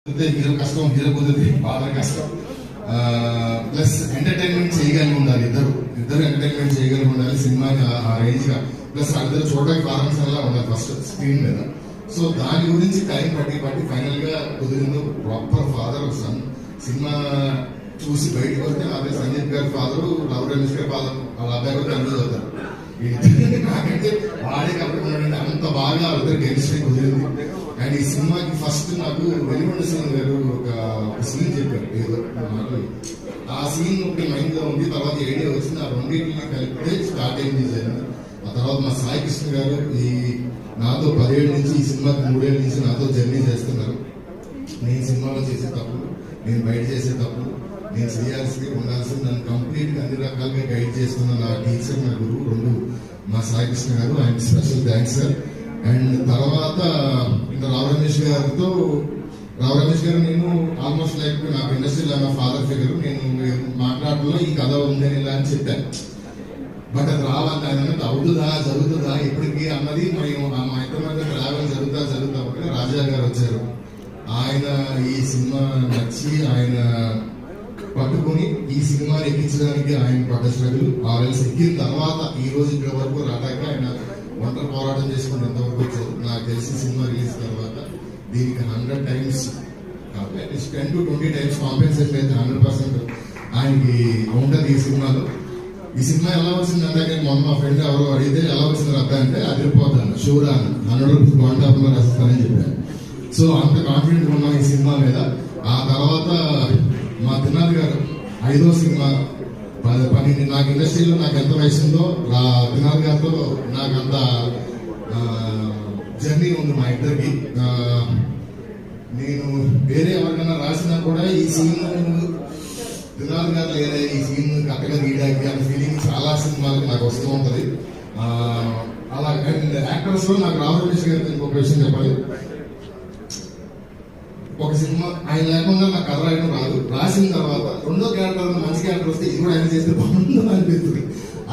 Hero కష్టం, hero కుదిరితే బాగా కష్టం. ప్లస్ ఎంటర్టైన్మెంట్ చేయగలిగి ఉండాలి, ఇద్దరు ఎంటర్టైన్మెంట్ చేయగలిగి ఉండాలి సినిమాని ఆ రేంజ్ గా. ప్లస్ అందరూ చూడడానికి ఫారెన్స్ లా ఉండాలి ఫస్ట్ స్క్రీన్ మీద. సో దాని గురించి టైం పట్టి ఫైనల్ గా కుదిరింది. ప్రాపర్ ఫాదర్ సన్ సినిమా చూసి బయటకు వస్తే అదే సంజీత్ గారి ఫాదరు, లవ్ రమేష్ గారి ఫాదర్, వాళ్ళ అబ్బాయి కూడా కన్ఫ్యూజ్ అవుతారు. నాకంటే వాడే కాబట్టి అంత బాగా వాళ్ళిద్దరు కెమిస్ట్రీ కుదిరింది. అండ్ ఈ సినిమాకి ఫస్ట్ నాకు వెలుగొండ సీన్ గారు ఒక సీన్ చెప్పారు ఏదో నాకు. ఆ సీన్ ఒకటి మైండ్ లో ఉంది. తర్వాత ఐడియా వచ్చింది, ఆ రెండింటిని కలిపితే స్టార్ట్ అయింది జర్నీ. ఆ తర్వాత మా సాయి కృష్ణ గారు నాతో 10 ఏళ్ళ నుంచి ఈ సినిమాకి 3 ఏళ్ళ నుంచి నాతో జర్నీ చేస్తున్నారు. నేను సినిమాలో చేసే తప్పులు, నేను బయట చేసే తప్పులు, నేను చేయాల్సింది ఉండాల్సింది, నన్ను కంప్లీట్ గా అన్ని రకాలుగా గైడ్ చేస్తున్న నా టీచర్, నా గురువు రెండు మా సాయి కృష్ణ గారు. ఆయన స్పెషల్ థ్యాంక్స్ సార్. అండ్ తర్వాత ఇంకా రావు రమేష్ గారు నేను ఆల్మోస్ట్ లైక్ నాకు ఇండస్ట్రీలో నా ఫాదర్ ఫిగర్. నేను మాట్లాడడంలో ఈ కథ ఉందని ఇలా అని చెప్పాను. బట్ అది రావాలి అన్నది అవుతుందా జరుగుతుందా ఇప్పటికీ అన్నది మేము మా ఇద్దరి మధ్య ట్రావెల్ జరుగుతా ఉంటే రాజా గారు వచ్చారు. ఆయన ఈ సినిమా నచ్చి ఆయన పట్టుకుని ఈ సినిమాని ఎక్కించడానికి ఆయన పడ్డ స్ట్రగుల్ ఆర్ఎల్స్ ఎక్కిన తర్వాత ఈ రోజు ఇక్కడ వరకు రాటాక ఆయన ఒంటరి పోరాటం చేసుకుని ఎంతవరకు వచ్చారు. నాకు తెలిసి సినిమా రిలీజ్ తర్వాత దీనికి 100 times కాదు, 10 to 20 times కాంపెన్సేషన్ అయితే 100% ఆయనకి ఉంటుంది ఈ సినిమాలో. ఈ సినిమా ఎలా వచ్చింది అంటే మొన్న మా ఫ్రెండ్ ఎవరో అడిగితే ఎలా వచ్చింది రద్ద అంటే అదిరిపోతాను షూరా అని 100 రూపీస్ బాంటాపులో రాస్తానని చెప్పాను. సో అంత కాన్ఫిడెంట్ ఉన్నాం ఈ సినిమా మీద. ఆ తర్వాత మా తినాలి గారు 5వ సినిమా నాకు ఇండస్ట్రీలో నాకు ఎంత వయసుందో తినాలి గారితో నాకు అంత జర్నీ ఉంది మా ఇద్దరికి. నేను వేరే ఎవరికైనా రాసినా కూడా ఈ సీన్ తినాలి గారు లేదా ఈ సీన్ కరెక్ట్గా గీయడానికి అనే ఫీలింగ్ చాలా సినిమాలకు నాకు వస్తూ ఉంటది. అలా అండ్ యాక్టర్స్ లో నాకు రావు రమేష్ గారికి ఇంకొక విషయం చెప్పాలి. ఒక సినిమా ఆయన లేకుండా నాకు కథ రాయడం రాదు. రాసిన తర్వాత రెండో క్యారెక్టర్ మంచి క్యారెక్టర్ వస్తే ఇది కూడా ఆయన చేస్తే బాగుంటుంది అనిపిస్తుంది.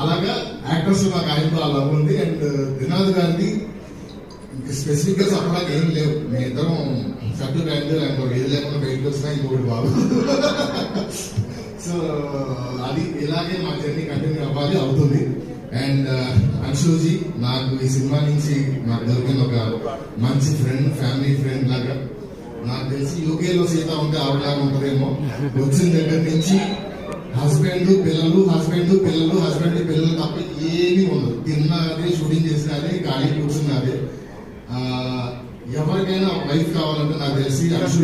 అలాగా యాక్టర్స్ నాకు ఆయనతో అలా ఉంది. అండ్ వినోద్ గారిది స్పెసిఫిక్ గా చెప్పడానికి ఏం లేవు. మేము ఇద్దరం షర్టు ప్యాంటు ఇంకోటి ఏది లేకుండా బయటకు వచ్చినా ఇంకొకటి బాగు. సో అది ఇలాగే మా జర్నీ కంటిన్యూ అవ్వాలి, అవుతుంది. అండ్ అంశుజీ నాకు ఈ సినిమా నుంచి నాకు దొరికిన ఒక మంచి ఫ్రెండ్, ఫ్యామిలీ ఫ్రెండ్ లాగా. నాకు తెలిసి యూకేలో సీత ఉంటే ఆవిడలాగా ఉంటుందేమో. వచ్చిన దగ్గర నుంచి హస్బెండ్ పిల్లలు తప్ప ఏమీ ఉండదు. తిన్నదే, షూటింగ్ చేసినదే, ఖాళీ కూర్చున్నదే. ఎవరికైనా వైఫ్ కావాలంటే నాకు తెలిసి అంశు